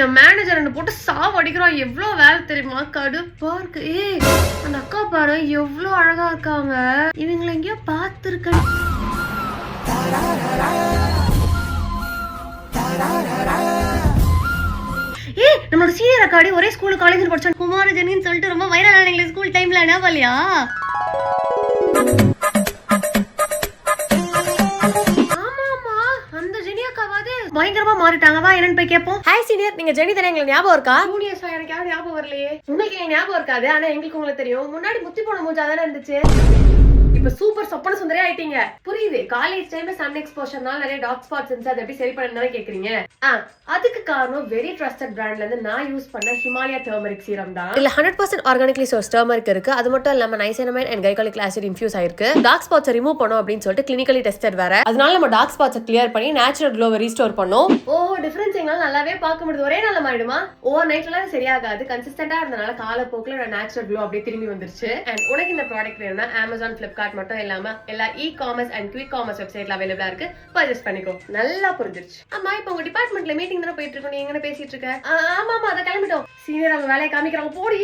என் manager என்ன போட்டு சாவடிக்கிறான். எவ்வளவு வேலை தெரியுமா, கடுப்பா இருக்கு. அந்த அக்கா பாரு எவ்வளவு அழகா இருக்காங்க. இவங்களை எங்கேயோ பார்த்திருக்கேன். நம்மளோட சீனியர் அக்காடி ஒரே ஸ்கூல் காலேஜ் படிச்சோம், குமார் ஜெனின்னு சொல்லிட்டு ரொம்ப வைரல் ஆனீங்களே ஸ்கூல் டைம்ல. என்ன இல்லையா? பயங்கரமா மாறிட்டாங்க. வா என்னன்னு போய் கேட்போம். ஹாய் சீனியர், நீங்க ஜெனி தானே? எங்களுக்கு ஞாபகம் இருக்கா? ஜூனியர்ஸா? எனக்கு யாரும் ஞாபகம் வரலையே. உங்களுக்கு எங்க ஞாபகம் இருக்காது, ஆனா எங்களுக்கு உங்களுக்கு தெரியும். முன்னாடி முத்தி போன மூஞ்சா தானே இருந்துச்சு. இப்ப சூப்பர் சொப்பன சுந்தரே ஆயிட்டீங்க. புரியுது, காலேஜ் டைம்ல சன் எக்ஸ்போஷர்னால நிறைய டார்க் ஸ்பாட்ஸ் இருந்துச்சு. அதை எப்படி சரி பண்ணணும்னு கேக்குறீங்க. அதுக்கு காரணம் வெரி ட்ரஸ்டட் பிராண்ட்ல இருந்து நான் யூஸ் பண்ண ஹிமாலயா டர்மரிக் சீரம் தான். இல்ல 100% ஆர்கானிக்லி சோர்ஸ் டர்மரிக் இருக்கு. அது மட்டும் இல்லாம நைசினமைட் அண்ட் கைகாலிக் ஆசிட் இன்ஃபியூஸ் ஆயிருக்கு. டார்க் ஸ்பாட்ஸ் ரிமூவ் பண்ணும் அப்படின்னு சொல்லிட்டு கிளினிக்கலி டெஸ்டட் வேற. அதனால நம்ம டார்க் ஸ்பாட்ஸ் கிளியர் பண்ணி நேச்சுரல் க்ளோவை ரீஸ்டோர் பண்ணோம். டிஃபரன்ஸ் எங்களால நல்லாவே பார்க்க முடியுது. ஒரே நாள்ல மாறிடுமா? ஓவர் நைட்ல சரியாகாது. கன்சிஸ்டன்டா இருந்தனால காலப்போக்குல நேச்சுரல் க்ளோ அப்படியே திரும்பி வந்துருச்சு. அண்ட் உனக்கு இந்த ப்ராடக்ட் வேணும்னா அமேசான், பிளிப்கார்ட் மட்டும் இல்லாம எல்லா இ-காமர்ஸ் அண்ட் குவிக் காமர்ஸ் வெப்சைட்ல அவைலபிளா இருக்கு. பர்ச்சேஸ் பண்ணிக்கோ. நல்லா புரிஞ்சிருச்சு. அம்மா இப்ப உங்க டிபார்ட்மெண்ட்ல மீட்டிங் தானே போயிட்டு இருக்கோம், நீ எங்க பேசிட்டு இருக்க? ஆமா, அத கிளம்பிட்டோம். சீனியர் அவங்க வேலையை காமிக்கிறாங்க, போடி.